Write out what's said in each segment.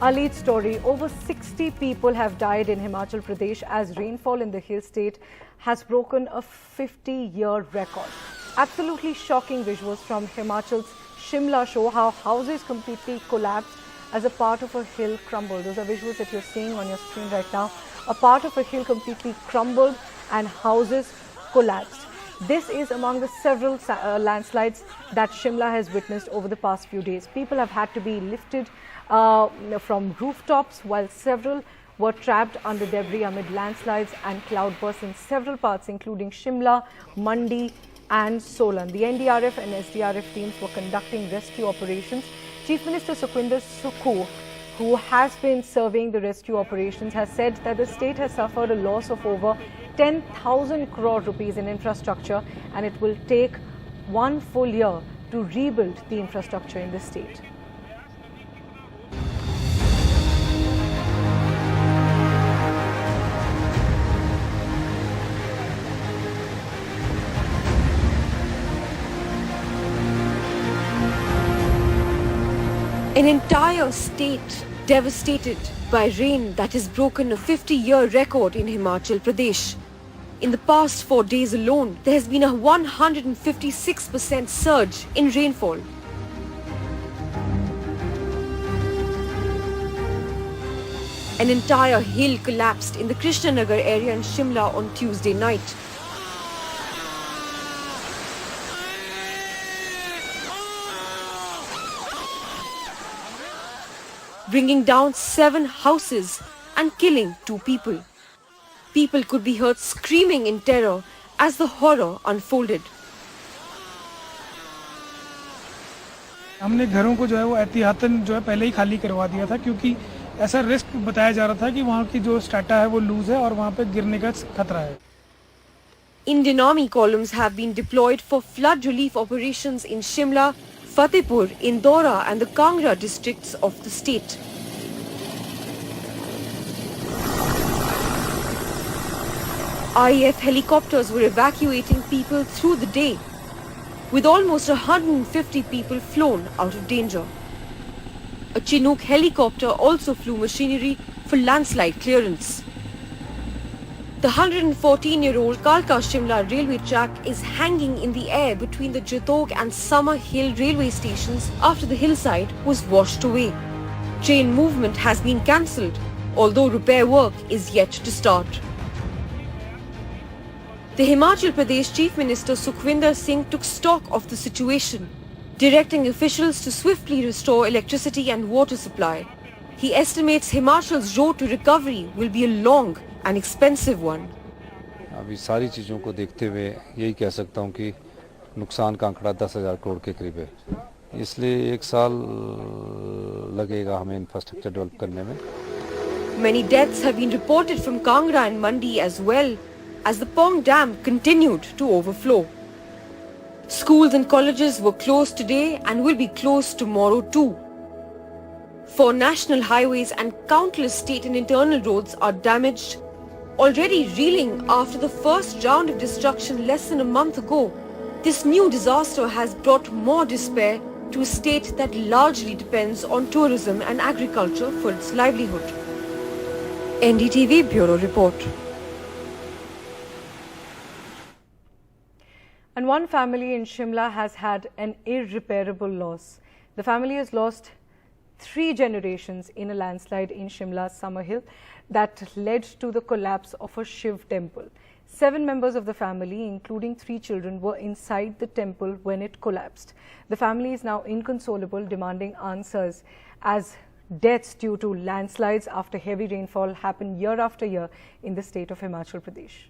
Our lead story, over 60 people have died in Himachal Pradesh as rainfall in the hill state has broken a 50-year record. Absolutely shocking visuals from Himachal's Shimla show how houses completely collapsed as a part of a hill crumbled. Those are visuals that you're seeing on your screen right now. A part of a hill completely crumbled and houses collapsed. This is among the several landslides that Shimla has witnessed over the past few days. People have had to be lifted from rooftops, while several were trapped under debris amid landslides and cloudbursts in several parts, including Shimla, Mandi and Solan. The NDRF and SDRF teams were conducting rescue operations. Chief Minister Sukhwinder Sukhu, who has been surveying the rescue operations, has said that the state has suffered a loss of over 10,000 crore rupees in infrastructure, and it will take 1 full year to rebuild the infrastructure in the state. An entire state devastated by rain that has broken a 50-year record in Himachal Pradesh. In the past 4 days alone, there has been a 156% surge in rainfall. An entire hill collapsed in the Krishnanagar area in Shimla on Tuesday night. Bringing down 7 houses and killing 2 people. People could be heard screaming in terror as the horror unfolded. हमने घरों को जो है वो एहतियातन जो है पहले ही खाली करवा दिया था, क्योंकि ऐसा रिस्क बताया जा रहा था कि वहाँ की जो स्ट्रेटा है वो लूज है और वहाँ पे गिरने का खतरा है. Indian Army columns have been deployed for flood relief operations in Shimla, Fatehpur, Indora and the Kangra districts of the state. IAF helicopters were evacuating people through the day, with almost 150 people flown out of danger. A Chinook helicopter also flew machinery for landslide clearance. The 114-year-old Kalka-Shimla railway track is hanging in the air between the Jatog and Summer Hill railway stations after the hillside was washed away. Train movement has been cancelled, although repair work is yet to start. The Himachal Pradesh Chief Minister Sukhwinder Singh took stock of the situation, directing officials to swiftly restore electricity and water supply. He estimates Himachal's road to recovery will be a long and expensive one. अभी सारी चीज़ों को देखते हुए यही कह सकता हूँ कि नुकसान का आंकड़ा 10,000 करोड़ के करीब है. इसलिए 1 साल लगेगा हमें इंफ्रास्ट्रक्चर डेवलप करने में. Many deaths have been reported from Kangra and Mandi as well, as the Pong Dam continued to overflow. Schools and colleges were closed today and will be closed tomorrow too. 4 national highways and countless state and internal roads are damaged, already reeling after the first round of destruction less than a month ago. This new disaster has brought more despair to a state that largely depends on tourism and agriculture for its livelihood. NDTV Bureau Report. And one family in Shimla has had an irreparable loss. The family has lost 3 generations in a landslide in Shimla's Summer Hill that led to the collapse of a Shiv temple. 7 members of the family, including 3 children, were inside the temple when it collapsed. The family is now inconsolable, demanding answers, as deaths due to landslides after heavy rainfall happen year after year in the state of Himachal Pradesh.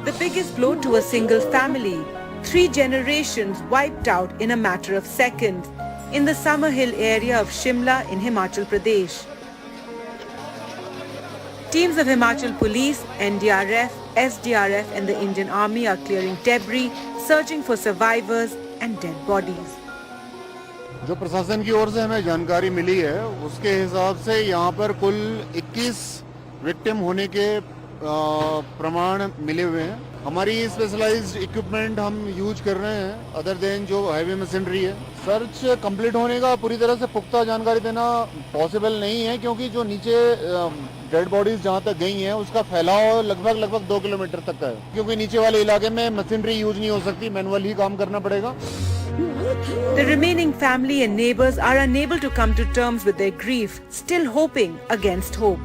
The biggest blow to a single family. 3 generations wiped out in a matter of seconds in the Summer Hill area of Shimla in Himachal Pradesh. Teams of Himachal Police, NDRF, SDRF and the Indian Army are clearing debris, searching for survivors and dead bodies. जो प्रशासन की ओर से हमें जानकारी मिली है उसके हिसाब से यहाँ पर कुल 21 विक्टिम होने के प्रमाण मिले हुए हैं. हमारी स्पेशलाइज्ड इक्विपमेंट हम यूज कर रहे हैं अदर देन जो हैवी मशीनरी है। सर्च कंप्लीट होने का पूरी तरह से पुख्ता जानकारी देना पॉसिबल नहीं है, क्योंकि जो नीचे डेड बॉडीज जहां तक गई हैं उसका फैलाव लगभग 2 किलोमीटर तक का है, क्योंकि नीचे वाले इलाके में मशीनरी यूज नहीं हो सकती, मैनुअल ही काम करना पड़ेगा। The remaining family and neighbors are unable to come to terms with their grief, still hoping against hope.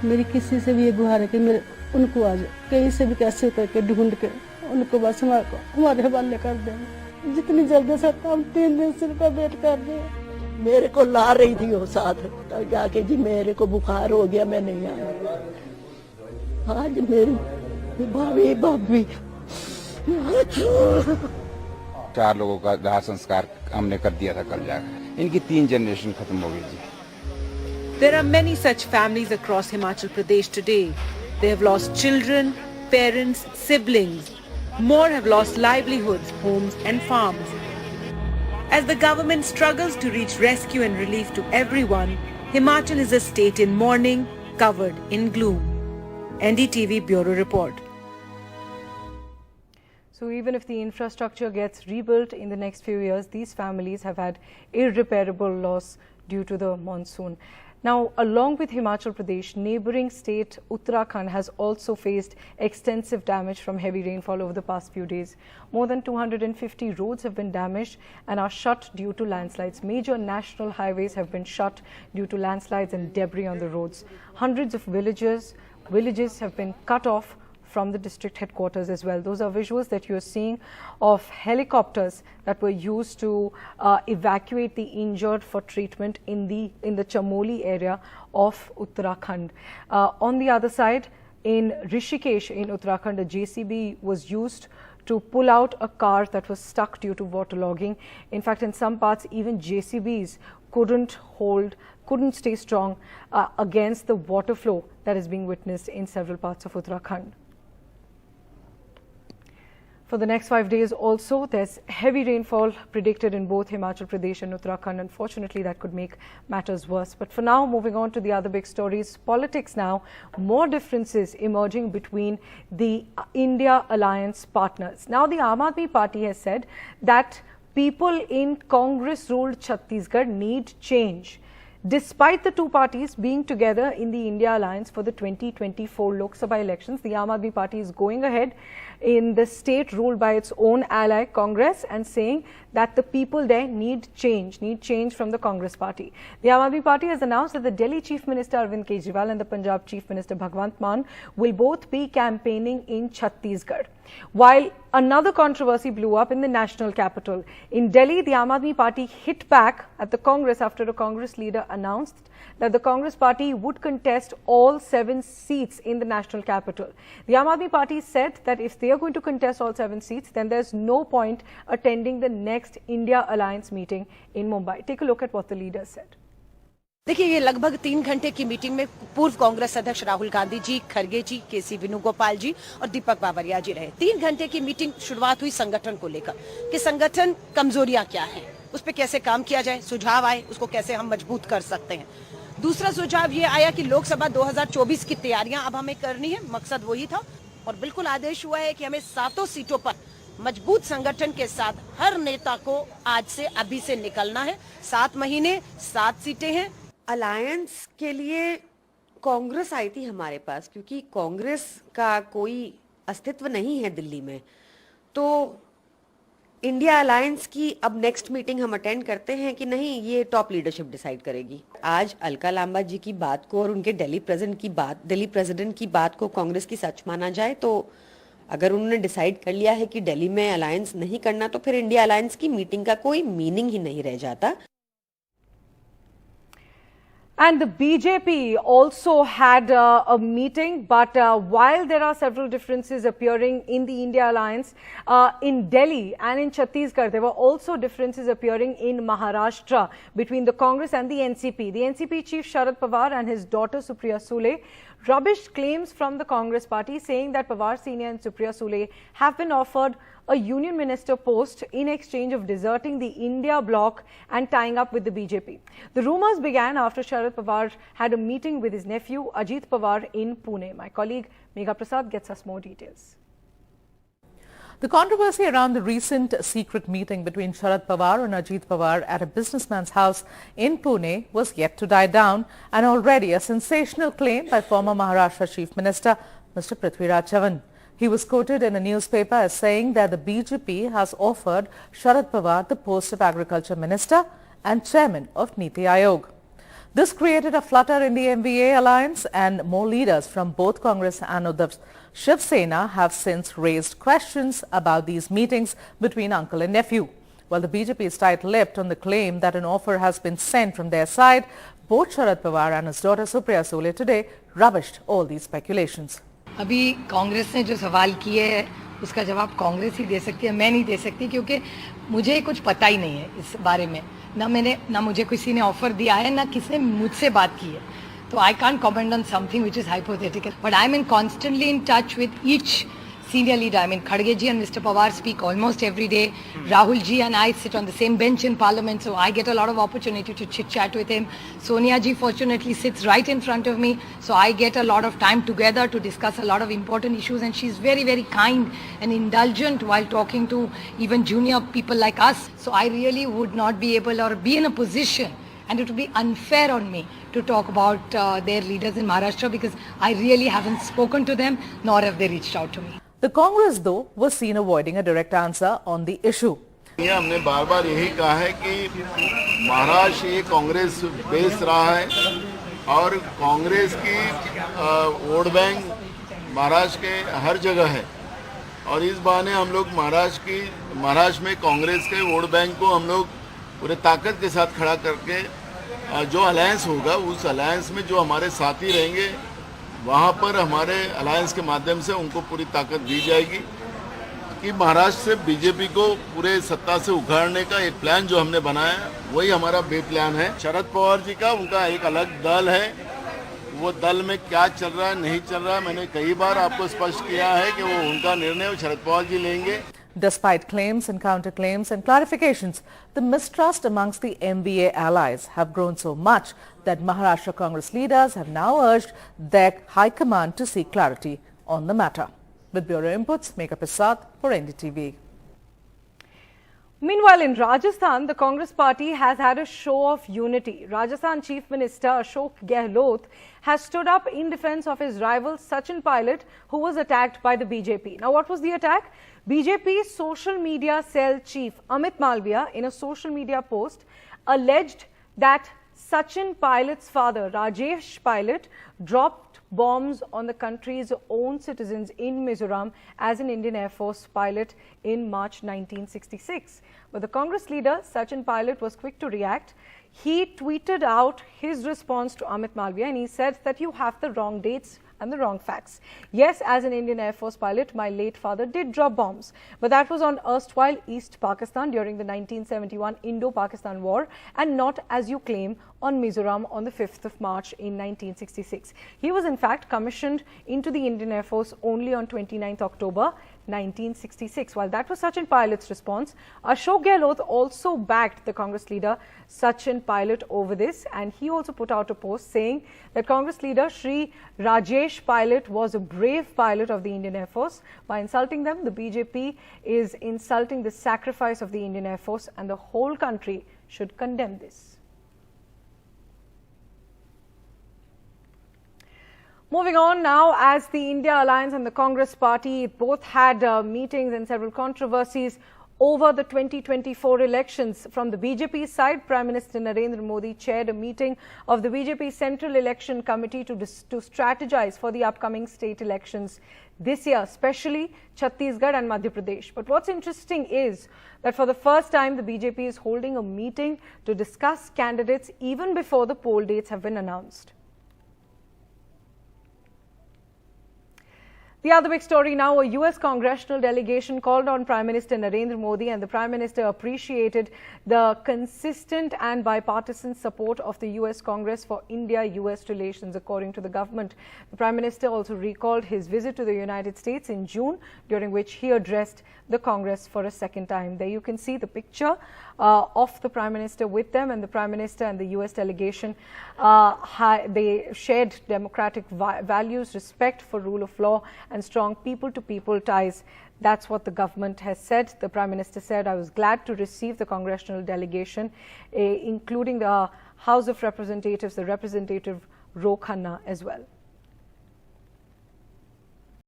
मेरी किसी से भी ये गुहार है कि मेरे उनको आज कहीं से भी कैसे करके ढूंढ के उनको बस हमारे हवाले कर दें। जितनी जल्दी से हम 3 दिन से उनका वेट कर रहे हैं। मेरे को ला रही थी वो साथ, तो जाके जी मेरे को बुखार हो गया, मैं नहीं आया। आज मेरी भाभी 4 लोगों का दाह संस्कार हमने कर दिया था कल जाकर। इनकी 3 जनरेशन खत्म हो गई जी। There are many such families across Himachal Pradesh today. They have lost children, parents, siblings. More have lost livelihoods, homes and farms. As the government struggles to reach rescue and relief to everyone, Himachal is a state in mourning, covered in gloom. NDTV Bureau Report. So even if the infrastructure gets rebuilt in the next few years, these families have had irreparable loss due to the monsoon. Now, along with Himachal Pradesh, neighbouring state Uttarakhand has also faced extensive damage from heavy rainfall over the past few days. More than 250 roads have been damaged and are shut due to landslides. Major national highways have been shut due to landslides and debris on the roads. Hundreds of villages have been cut off from the district headquarters as well. Those are visuals that you're seeing of helicopters that were used to evacuate the injured for treatment in the Chamoli area of Uttarakhand. On the other side, in Rishikesh in Uttarakhand, a JCB was used to pull out a car that was stuck due to waterlogging. In fact, in some parts, even JCBs couldn't stay strong against the water flow that is being witnessed in several parts of Uttarakhand. For the next 5 days also, there's heavy rainfall predicted in both Himachal Pradesh and Uttarakhand. Unfortunately, that could make matters worse. But for now, moving on to the other big stories. Politics now, more differences emerging between the India alliance partners. Now, the Aam Aadmi Party has said that people in Congress-ruled Chhattisgarh need change. Despite the two parties being together in the India alliance for the 2024 Lok Sabha elections, the Aam Aadmi Party is going ahead in the state ruled by its own ally Congress and saying that the people there need change from the Congress party. The Aam Aadmi Party has announced that the Delhi Chief Minister Arvind Kejriwal and the Punjab Chief Minister Bhagwant Mann will both be campaigning in Chhattisgarh. While another controversy blew up in the national capital. In Delhi, the Aam Aadmi Party hit back at the Congress after a Congress leader announced that the Congress party would contest all 7 seats in the national capital. The Aam Aadmi Party said that if they are going to contest all 7 seats, then there's no point attending the next India Alliance meeting in Mumbai. Take a look at what the leader said. देखिए, ये लगभग 3 घंटे की meeting में पूर्व कांग्रेस अध्यक्ष राहुल गांधी जी, खरगे जी, केसी वेणुगोपाल जी और दीपक बावरिया जी रहे। 3 घंटे की मीटिंग शुरुआत हुई संगठन को लेकर कि संगठन कमजोरियां क्या हैं, उस पर कैसे काम किया जाए, सुझाव आए, उसको कैसे हम मजबूत कर सकते हैं। दूसरा सुझाव ये आया कि लोकसभा 2024 की तैयारियां अब हमें करनी है, मकसद वही था और बिल्कुल आदेश हुआ है कि हमें 7 सीटों पर मजबूत संगठन के साथ हर नेता को आज से अभी से निकलना है। 7 महीने 7 सीटें हैं। अलायंस के लिए कांग्रेस आई थी हमारे पास, क्योंकि कांग्रेस का कोई अस्तित्व नहीं है दिल्ली में, तो इंडिया अलायंस की अब नेक्स्ट मीटिंग हम अटेंड करते हैं कि नहीं, ये टॉप लीडरशिप डिसाइड करेगी। आज अलका लांबा जी की बात को और उनके दिल्ली प्रेसिडेंट की बात को कांग्रेस की सच माना जाए, तो अगर उन्होंने डिसाइड कर लिया है कि दिल्ली में अलायंस नहीं करना, तो फिर इंडिया अलायंस की मीटिंग का कोई मीनिंग ही नहीं रह जाता। And the BJP also had a meeting, but while there are several differences appearing in the India alliance, in Delhi and in Chhattisgarh, there were also differences appearing in Maharashtra between the Congress and the NCP. The NCP chief Sharad Pawar and his daughter Supriya Sule rubbished claims from the Congress party, saying that Pawar Senior and Supriya Sule have been offered a union minister post in exchange of deserting the India bloc and tying up with the BJP. The rumours began after Sharad Pawar had a meeting with his nephew Ajit Pawar in Pune. My colleague Megha Prasad gets us more details. The controversy around the recent secret meeting between Sharad Pawar and Ajit Pawar at a businessman's house in Pune was yet to die down, and already a sensational claim by former Maharashtra Chief Minister Mr. Prithviraj Chavan. He was quoted in a newspaper as saying that the BJP has offered Sharad Pawar the post of Agriculture Minister and Chairman of Niti Aayog. This created a flutter in the MVA alliance, and more leaders from both Congress and Uddhav Shiv Sena have since raised questions about these meetings between uncle and nephew. While the BJP is tight-lipped on the claim that an offer has been sent from their side, both Sharad Pawar and his daughter Supriya Sule today rubbished all these speculations. अभी कांग्रेस ने जो सवाल किए हैं उसका जवाब कांग्रेस ही दे सकती है, मैं नहीं दे सकती, क्योंकि मुझे कुछ पता ही नहीं है इस बारे में. ना मुझे किसी ने ऑफर दिया है, ना किसी ने मुझसे बात की है. तो I can't comment on something which is hypothetical, but I am constantly in touch with each senior leader. I mean, Kharge ji and Mr. Pawar speak almost every day. Rahul ji and I sit on the same bench in Parliament, so I get a lot of opportunity to chit-chat with him. Sonia ji fortunately sits right in front of me, so I get a lot of time together to discuss a lot of important issues, and she's very, very kind and indulgent while talking to even junior people like us. So I really would not be able or be in a position, and it would be unfair on me to talk about their leaders in Maharashtra, because I really haven't spoken to them, nor have they reached out to me. The Congress, though, was seen avoiding a direct answer on the issue. हमने बार बार यही कहा है कि महाराष्ट्र ये Congress base रहा है, और कांग्रेस की वोट बैंक महाराष्ट्र के हर जगह है, और इस बहाने हम लोग महाराष्ट्र में कांग्रेस के वोट बैंक को हम लोग पूरे ताकत के साथ खड़ा करके जो अलायंस होगा, उस अलायंस में जो हमारे साथी रहेंगे वहाँ पर हमारे अलायंस के माध्यम से उनको पूरी ताकत दी जाएगी कि महाराष्ट्र से बीजेपी को पूरे सत्ता से उखाड़ने का एक प्लान जो हमने बनाया वही हमारा बे प्लान है. शरद पवार जी का उनका एक अलग दल है, वो दल में क्या चल रहा है नहीं चल रहा है मैंने कई बार आपको स्पष्ट किया है कि वो उनका निर्णय शरद पवार जी लेंगे. Despite claims and counterclaims and clarifications, the mistrust amongst the MVA allies have grown so much that Maharashtra Congress leaders have now urged their high command to seek clarity on the matter. With bureau inputs, Megha Prasad for NDTV. Meanwhile, in Rajasthan, the Congress party has had a show of unity. Rajasthan Chief Minister Ashok Gehlot has stood up in defense of his rival Sachin Pilot, who was attacked by the BJP. Now, what was the attack? BJP's social media cell chief Amit Malviya, in a social media post, alleged that Sachin Pilot's father, Rajesh Pilot, dropped bombs on the country's own citizens in Mizoram as an Indian Air Force pilot in March 1966. But the Congress leader, Sachin Pilot, was quick to react. He tweeted out his response to Amit Malviya, and he said that you have the wrong dates and the wrong facts. Yes, as an Indian Air Force pilot, my late father did drop bombs, but that was on erstwhile East Pakistan during the 1971 Indo-Pakistan War, and not, as you claim, on Mizoram on the 5th of March in 1966. He was in fact commissioned into the Indian Air Force only on 29th October 1966. While that was Sachin Pilot's response, Ashok Gehlot also backed the Congress leader Sachin Pilot over this, and he also put out a post saying that Congress leader Shri Rajesh Pilot was a brave pilot of the Indian Air Force. By insulting them, the BJP is insulting the sacrifice of the Indian Air Force, and the whole country should condemn this. Moving on now, as the India Alliance and the Congress Party both had meetings and several controversies over the 2024 elections. From the BJP side, Prime Minister Narendra Modi chaired a meeting of the BJP Central Election Committee to strategize for the upcoming state elections this year, especially Chhattisgarh and Madhya Pradesh. But what's interesting is that for the first time, the BJP is holding a meeting to discuss candidates even before the poll dates have been announced. The other big story now, a US congressional delegation called on Prime Minister Narendra Modi, and the Prime Minister appreciated the consistent and bipartisan support of the US Congress for India-US relations, according to the government. The Prime Minister also recalled his visit to the United States in June, during which he addressed the Congress for a second time. There you can see the picture of the Prime Minister with them, and the Prime Minister and the US delegation, they shared democratic values, respect for rule of law, and strong people-to-people ties. That's what the government has said. The Prime Minister said, I was glad to receive the congressional delegation, including the House of Representatives, the Representative Ro Khanna as well.